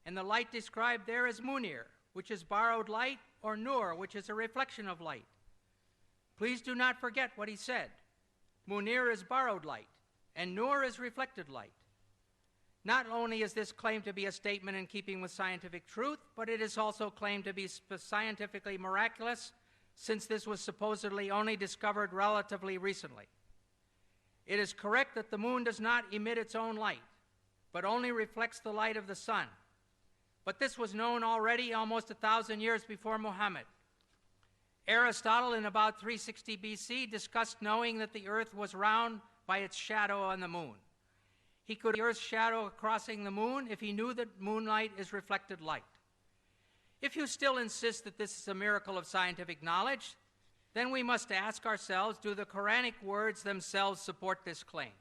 and the light described there is munir, which is borrowed light, or nur, which is a reflection of light. Please do not forget what he said. Munir is borrowed light, and nur is reflected light. Not only is this claimed to be a statement in keeping with scientific truth, but it is also claimed to be scientifically miraculous, since this was supposedly only discovered relatively recently. It is correct that the moon does not emit its own light, but only reflects the light of the sun. But this was known already almost 1,000 years before Muhammad. Aristotle, in about 360 BC, discussed knowing that the earth was round by its shadow on the moon. He could see the earth's shadow crossing the moon if he knew that moonlight is reflected light. If you still insist that this is a miracle of scientific knowledge, then we must ask ourselves, do the Quranic words themselves support this claim?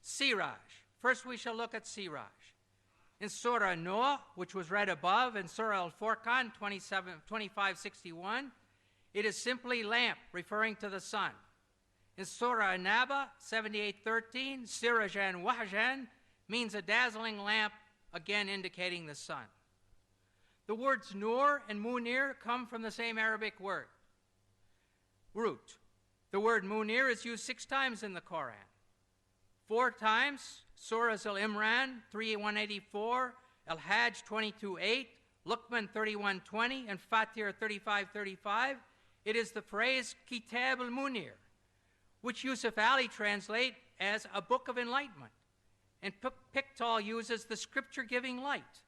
Siraj. First we shall look at Siraj. In Surah Noah, which was read above, in Surah Al-Furqan 25:61, it is simply lamp, referring to the sun. In Surah An-Naba 78:13, Sirajan Wahjan means a dazzling lamp, again indicating the sun. The words nur and munir come from the same Arabic word, root. The word munir is used 6 times in the Quran. 4 times, Surahs Al-Imran 3:184, Al-Hajj 22:8, Luqman 31:20, and Fatir 35:35. It is the phrase Kitab al-Munir, which Yusuf Ali translate as a book of enlightenment, and Pickthall uses the scripture-giving light.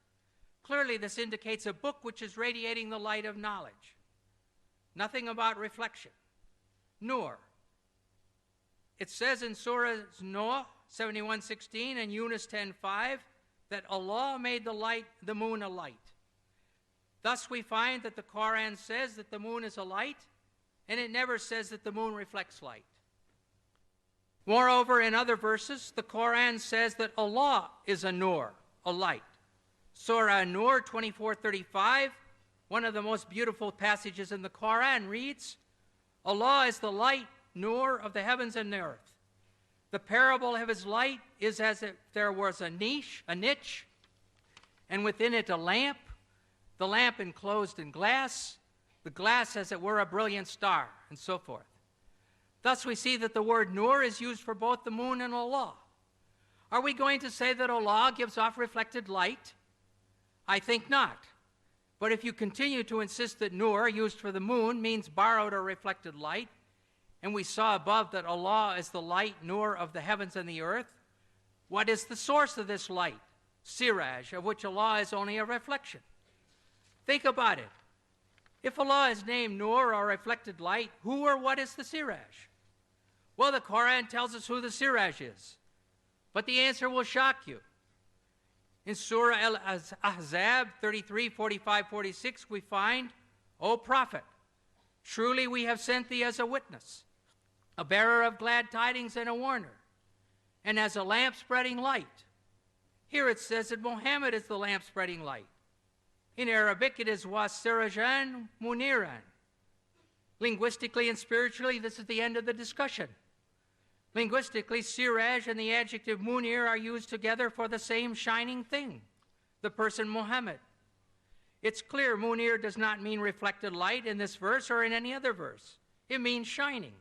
Clearly, this indicates a book which is radiating the light of knowledge. Nothing about reflection. Nur. It says in Surah Noah 71:16 and Yunus 10:5 that Allah made the moon a light. Thus we find that the Quran says that the moon is a light, and it never says that the moon reflects light. Moreover, in other verses, the Qur'an says that Allah is a nur, a light. Surah An-Nur 24:35, one of the most beautiful passages in the Qur'an, reads, Allah is the light, nur of the heavens and the earth. The parable of his light is as if there was a niche, and within it a lamp, the lamp enclosed in glass, the glass as it were a brilliant star, and so forth. Thus we see that the word nur is used for both the moon and Allah. Are we going to say that Allah gives off reflected light? I think not. But if you continue to insist that nur, used for the moon, means borrowed or reflected light, and we saw above that Allah is the light, nur of the heavens and the earth, what is the source of this light, siraj, of which Allah is only a reflection? Think about it. If Allah is named nur or reflected light, who or what is the siraj? Well, the Qur'an tells us who the siraj is, but the answer will shock you. In Surah Al-Ahzab 33, 45, 46, we find, O Prophet, truly we have sent thee as a witness, a bearer of glad tidings and a warner, and as a lamp spreading light. Here it says that Muhammad is the lamp spreading light. In Arabic it is wasirajan muniran. Linguistically and spiritually, this is the end of the discussion. Linguistically, siraj and the adjective munir are used together for the same shining thing, the person Muhammad. It's clear munir does not mean reflected light in this verse or in any other verse. It means shining.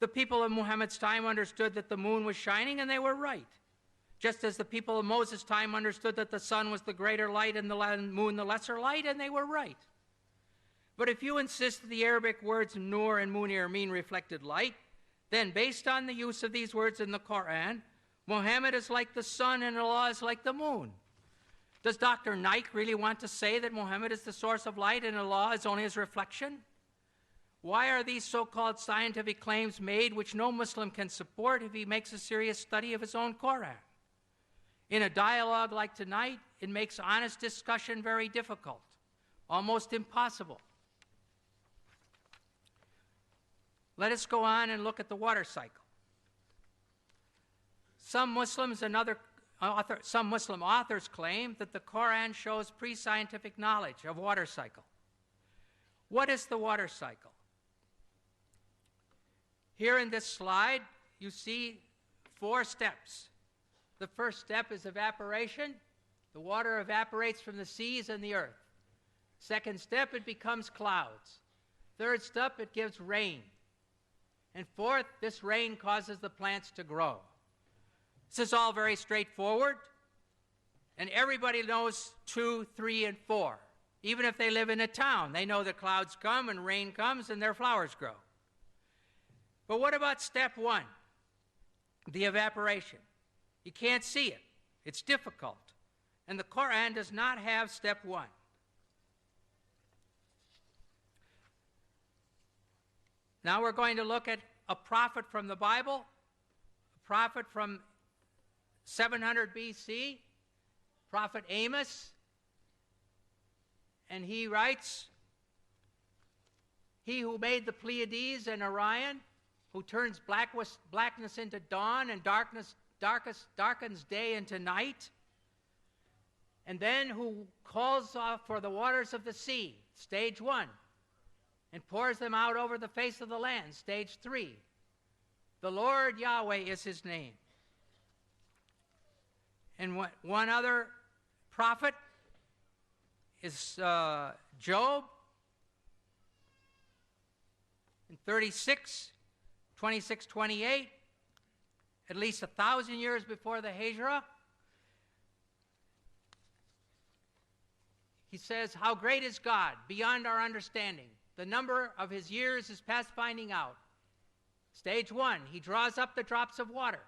The people of Muhammad's time understood that the moon was shining, and they were right. Just as the people of Moses' time understood that the sun was the greater light and the moon the lesser light, and they were right. But if you insist that the Arabic words nur and munir mean reflected light, then based on the use of these words in the Qur'an, Muhammad is like the sun and Allah is like the moon. Does Dr. Naik really want to say that Muhammad is the source of light and Allah is only his reflection? Why are these so-called scientific claims made which no Muslim can support if he makes a serious study of his own Qur'an? In a dialogue like tonight, it makes honest discussion very difficult, almost impossible. Let us go on and look at the water cycle. Some Muslim authors claim that the Qur'an shows pre-scientific knowledge of water cycle. What is the water cycle? Here in this slide, you see 4 steps. The first step is evaporation. The water evaporates from the seas and the earth. Second step, it becomes clouds. Third step, it gives rain. And fourth, this rain causes the plants to grow. This is all very straightforward, and everybody knows 2, 3, and 4. Even if they live in a town, they know that clouds come and rain comes and their flowers grow. But what about step 1, the evaporation? You can't see it. It's difficult. And the Qur'an does not have step 1. Now we're going to look at a prophet from the Bible, a prophet from 700 BC, Prophet Amos, and he writes, "He who made the Pleiades and Orion, who turns blackness into dawn and darkens day into night, and then who calls for the waters of the sea," stage 1, and pours them out over the face of the land, stage 3. The Lord Yahweh is his name. And one other prophet is Job. In 26, 28, at least 1,000 years before the Hijrah, he says, "How great is God, beyond our understanding. The number of his years is past finding out." Stage 1, he draws up the drops of water,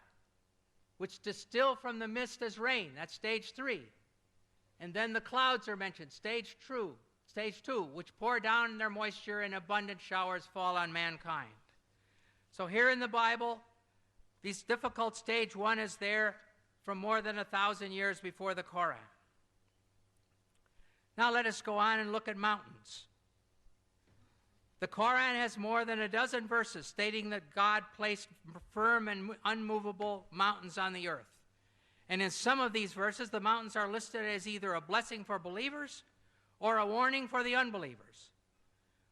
which distill from the mist as rain. That's stage 3. And then the clouds are mentioned, stage 2, which pour down their moisture and abundant showers fall on mankind. So here in the Bible, this difficult stage 1 is there from more than 1,000 years before the Qur'an. Now let us go on and look at mountains. The Qur'an has more than a dozen verses stating that God placed firm and unmovable mountains on the earth. And in some of these verses, the mountains are listed as either a blessing for believers or a warning for the unbelievers.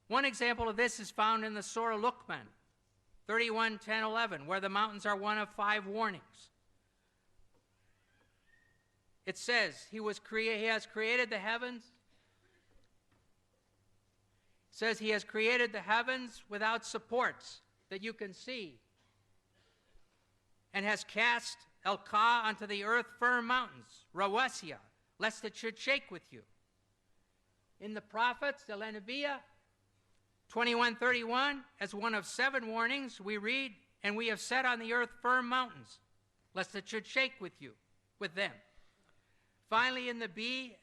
One example of this is found in the Surah Luqman, 31:10-11, where the mountains are one of 5 warnings. It says, He has created the heavens. It says He has created the heavens without supports that you can see, and has cast alaka onto the earth firm mountains, rawasiya, lest it should shake with you. In the prophets, the Al-Anbiya, 21:31, as one of 7 warnings, we read, and we have set on the earth firm mountains, lest it should shake with you, with them. Finally, in the B,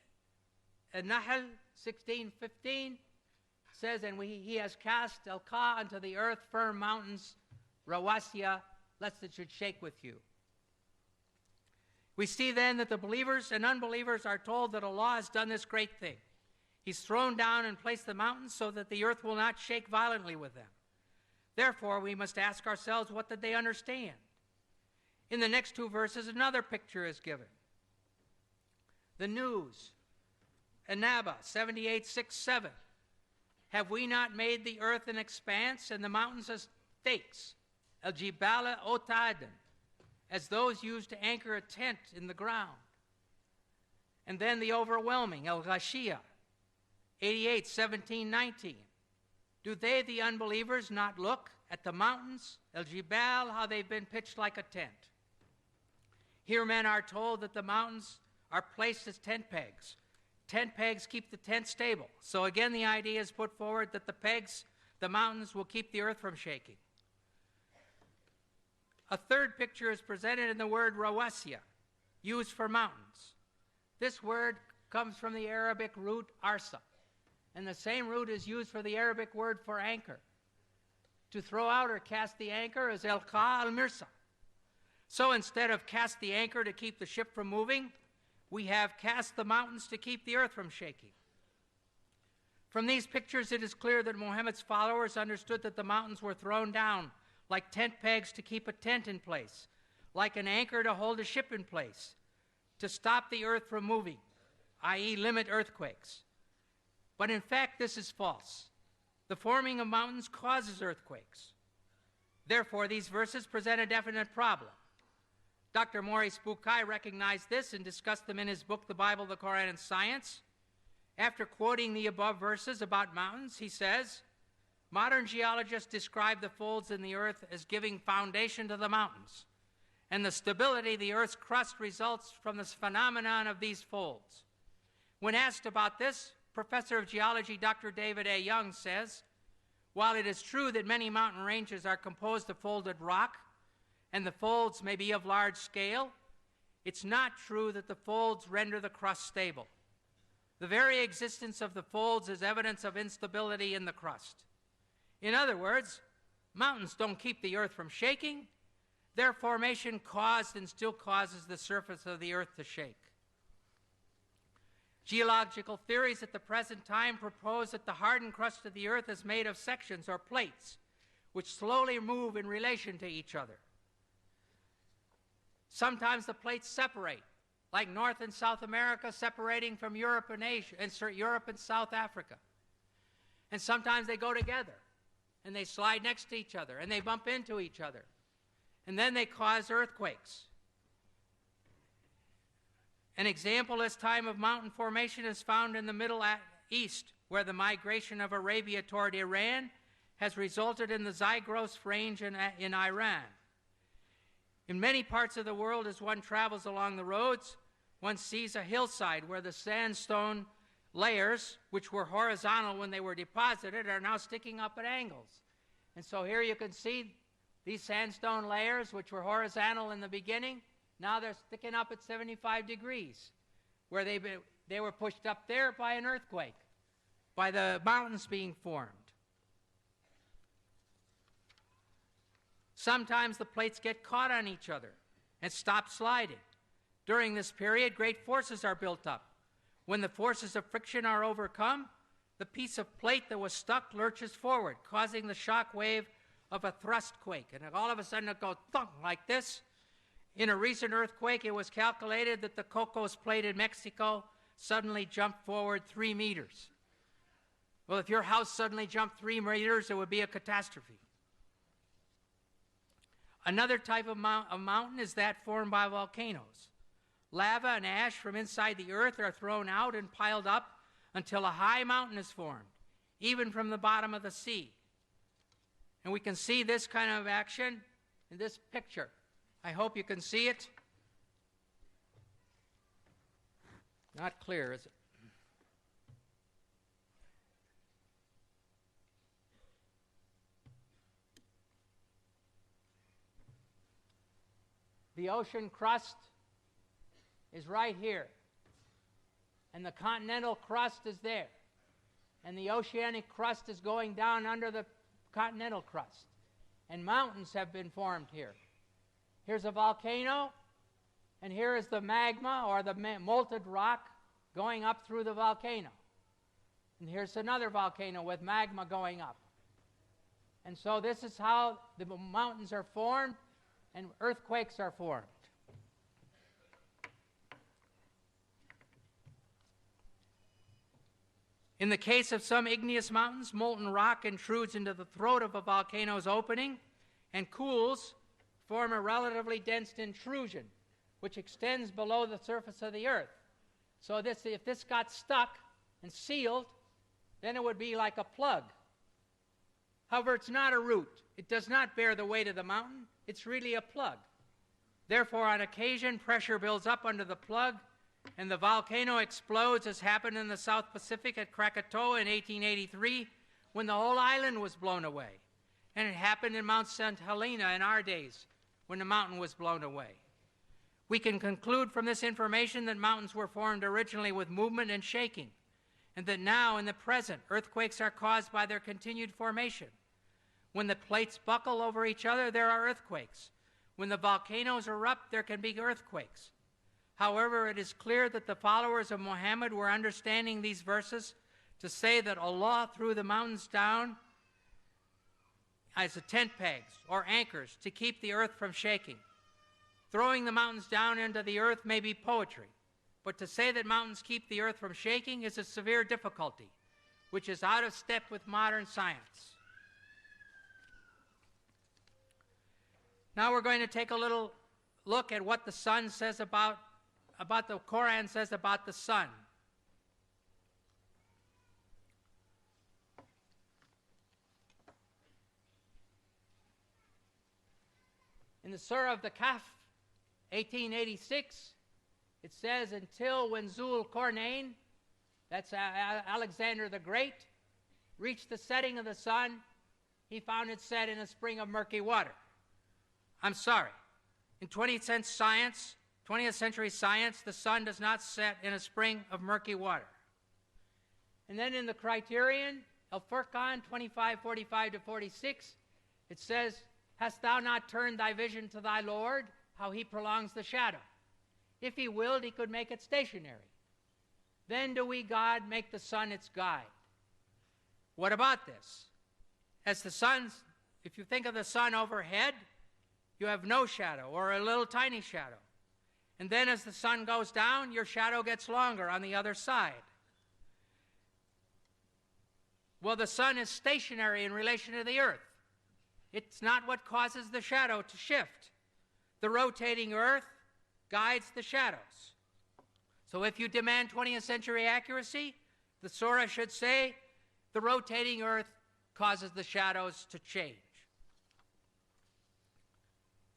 Nahl 16:15, says, and He has cast alaka onto the earth firm mountains, rawasiya, lest it should shake with you. We see then that the believers and unbelievers are told that Allah has done this great thing. He's thrown down and placed the mountains so that the earth will not shake violently with them. Therefore, we must ask ourselves, what did they understand? In the next 2 verses, another picture is given. The news, An-Naba 78:6-7. Have we not made the earth an expanse and the mountains as stakes, al-jibala otadan, as those used to anchor a tent in the ground? And then the overwhelming, al-ghashiyah, 88:17-19. Do they, the unbelievers, not look at the mountains, al-jibal, how they've been pitched like a tent? Here men are told that the mountains are placed as tent pegs. Tent pegs keep the tent stable. So again, the idea is put forward that the mountains will keep the earth from shaking. A third picture is presented in the word rawasiya, used for mountains. This word comes from the Arabic root arsa, and the same root is used for the Arabic word for anchor. To throw out or cast the anchor is alqa al-mirsa. So instead of cast the anchor to keep the ship from moving, we have cast the mountains to keep the earth from shaking. From these pictures, it is clear that Muhammad's followers understood that the mountains were thrown down like tent pegs to keep a tent in place, like an anchor to hold a ship in place, to stop the earth from moving, i.e. limit earthquakes. But in fact, this is false. The forming of mountains causes earthquakes. Therefore, these verses present a definite problem. Dr. Maurice Bucaille recognized this and discussed them in his book, The Bible, the Qu'ran and Science. After quoting the above verses about mountains, he says, modern geologists describe the folds in the earth as giving foundation to the mountains, and the stability of the earth's crust results from this phenomenon of these folds. When asked about this, Professor of Geology Dr. David A. Young says, while it is true that many mountain ranges are composed of folded rock, and the folds may be of large scale, it's not true that the folds render the crust stable. The very existence of the folds is evidence of instability in the crust. In other words, mountains don't keep the earth from shaking. Their formation caused and still causes the surface of the earth to shake. Geological theories at the present time propose that the hardened crust of the earth is made of sections or plates, which slowly move in relation to each other. Sometimes the plates separate, like North and South America separating from Europe and Asia, and Europe and South Africa. And sometimes they go together, and they slide next to each other, and they bump into each other. And then they cause earthquakes. An example of this time of mountain formation is found in the Middle East, where the migration of Arabia toward Iran has resulted in the Zagros range in Iran. In many parts of the world, as one travels along the roads, one sees a hillside where the sandstone layers, which were horizontal when they were deposited, are now sticking up at angles. And so here you can see these sandstone layers, which were horizontal in the beginning, now they're sticking up at 75 degrees, where they were pushed up there by an earthquake, by the mountains being formed. Sometimes the plates get caught on each other and stop sliding. During this period, great forces are built up. When the forces of friction are overcome, the piece of plate that was stuck lurches forward, causing the shock wave of a thrust quake. And all of a sudden it goes thunk like this. In a recent earthquake, it was calculated that the Cocos plate in Mexico suddenly jumped forward 3 meters. Well, if your house suddenly jumped 3 meters, it would be a catastrophe. Another type of mountain is that formed by volcanoes. Lava and ash from inside the earth are thrown out and piled up until a high mountain is formed, even from the bottom of the sea. And we can see this kind of action in this picture. I hope you can see it. Not clear, is it? The ocean crust is right here, and the continental crust is there, and the oceanic crust is going down under the continental crust, and mountains have been formed here. Here's a volcano, and here is the magma or the molten rock going up through the volcano. And here's another volcano with magma going up. And so this is how the mountains are formed and earthquakes are formed. In the case of some igneous mountains, molten rock intrudes into the throat of a volcano's opening and cools, form a relatively dense intrusion, which extends below the surface of the earth. So if this got stuck and sealed, then it would be like a plug. However, it's not a root. It does not bear the weight of the mountain. It's really a plug. Therefore, on occasion, pressure builds up under the plug, and the volcano explodes, as happened in the South Pacific at Krakatoa in 1883, when the whole island was blown away. And it happened in Mount St. Helena in our days, when the mountain was blown away. We can conclude from this information that mountains were formed originally with movement and shaking, and that now, in the present, earthquakes are caused by their continued formation. When the plates buckle over each other, there are earthquakes. When the volcanoes erupt, there can be earthquakes. However, it is clear that the followers of Muhammad were understanding these verses to say that Allah threw the mountains down as tent pegs or anchors to keep the earth from shaking. Throwing the mountains down into the earth may be poetry, but to say that mountains keep the earth from shaking is a severe difficulty, which is out of step with modern science. Now we're going to take a little look at what the sun says about the Qur'an says about the sun. In the Surah of the Kahf, 1886, it says, until when Zul Qarnayn, that's Alexander the Great, reached the setting of the sun, he found it set in a spring of murky water. I'm sorry. In 20th century science, the sun does not set in a spring of murky water. And then in the criterion, Al-Furqan 25:45-46, it says, hast thou not turned thy vision to thy Lord, how he prolongs the shadow? If he willed, he could make it stationary. Then do we, God, make the sun its guide. What about this? As the sun's, if you think of the sun overhead, you have no shadow or a little tiny shadow. And then as the sun goes down, your shadow gets longer on the other side. Well, the sun is stationary in relation to the earth. It's not what causes the shadow to shift. The rotating earth guides the shadows. So if you demand 20th century accuracy, the surah should say, the rotating earth causes the shadows to change.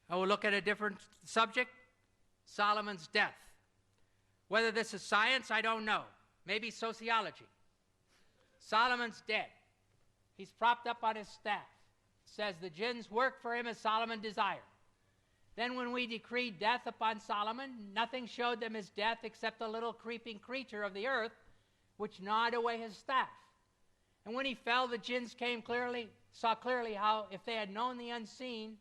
I will look at a different subject, Solomon's death. Whether this is science, I don't know. Maybe sociology. Solomon's dead. He's propped up on his staff. It says the jinns worked for him as Solomon desired. Then when we decreed death upon Solomon, nothing showed them his death except a little creeping creature of the earth, which gnawed away his staff. And when he fell, the jinns saw clearly how, if they had known the unseen,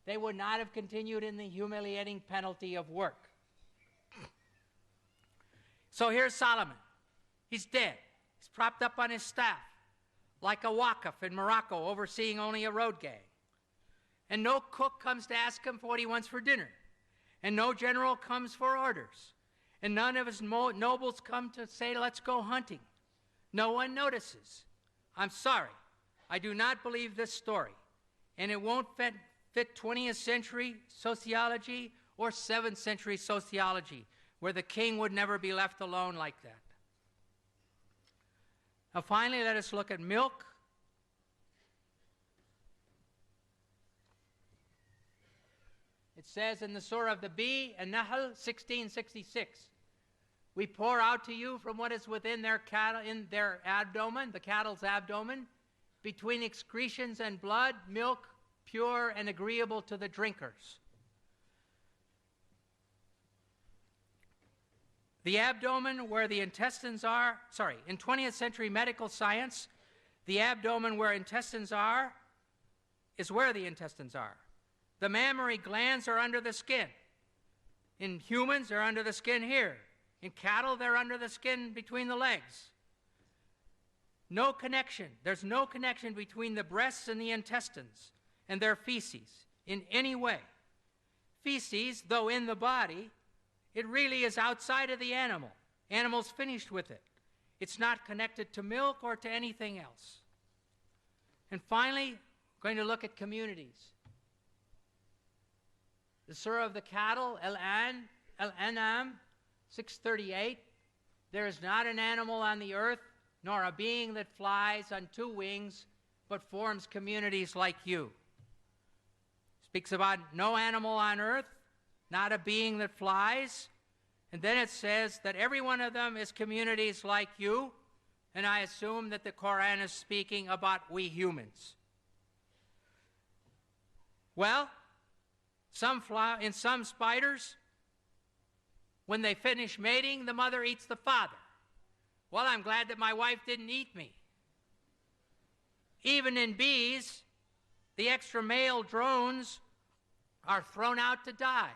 they would not have continued in the humiliating penalty of work. So here's Solomon. He's dead. He's propped up on his staff, like a wakaf in Morocco, overseeing only a road gang. And no cook comes to ask him for what he wants for dinner. And no general comes for orders. And none of his nobles come to say, let's go hunting. No one notices. I'm sorry, I do not believe this story. And it won't fit 20th century sociology or 7th century sociology, where the king would never be left alone like that. Now finally, let us look at milk. It says in the Surah of the Bee, An-Nahl 1666, we pour out to you from what is within their cattle, in their abdomen, the cattle's abdomen, between excretions and blood, milk, pure and agreeable to the drinkers. The abdomen where the intestines are, in 20th century medical science, the abdomen where intestines are is where the intestines are. The mammary glands are under the skin. In humans, they're under the skin here. In cattle, they're under the skin between the legs. No connection. There's no connection between the breasts and the intestines and their feces in any way. Feces, though in the body, it really is outside of the animal. Animal's finished with it. It's not connected to milk or to anything else. And finally, we're going to look at communities. The Surah of the Cattle, Al-An'am 638, there is not an animal on the earth, nor a being that flies on two wings, but forms communities like you. Speaks about no animal on earth, not a being that flies. And then it says that every one of them is communities like you, and I assume that the Qur'an is speaking about we humans. Well, in some spiders, when they finish mating, the mother eats the father. Well, I'm glad that my wife didn't eat me. Even in bees, the extra male drones are thrown out to die.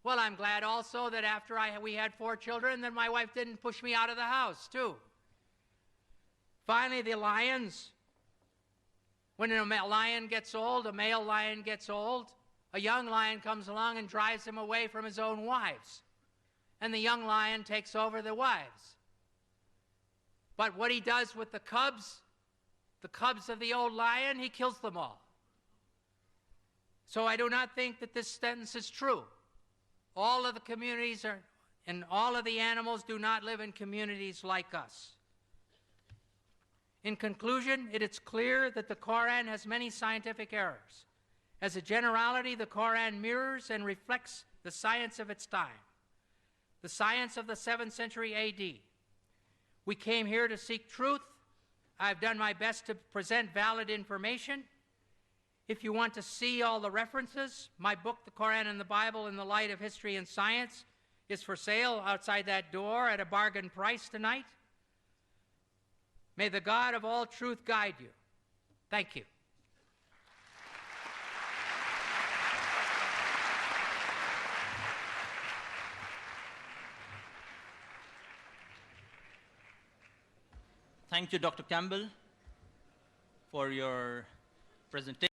Well, I'm glad also that after we had 4 children, that my wife didn't push me out of the house, too. Finally, the lions. When a lion gets old, a male lion gets old, a young lion comes along and drives him away from his own wives. And the young lion takes over the wives. But what he does with the cubs of the old lion, he kills them all. So I do not think that this sentence is true. All of the communities and all of the animals do not live in communities like us. In conclusion, it is clear that the Qur'an has many scientific errors. As a generality, the Qur'an mirrors and reflects the science of its time, the science of the 7th century AD. We came here to seek truth. I've done my best to present valid information. If you want to see all the references, my book, The Qur'an and the Bible in the Light of History and Science, is for sale outside that door at a bargain price tonight. May the God of all truth guide you. Thank you. Thank you, Dr. Campbell, for your presentation.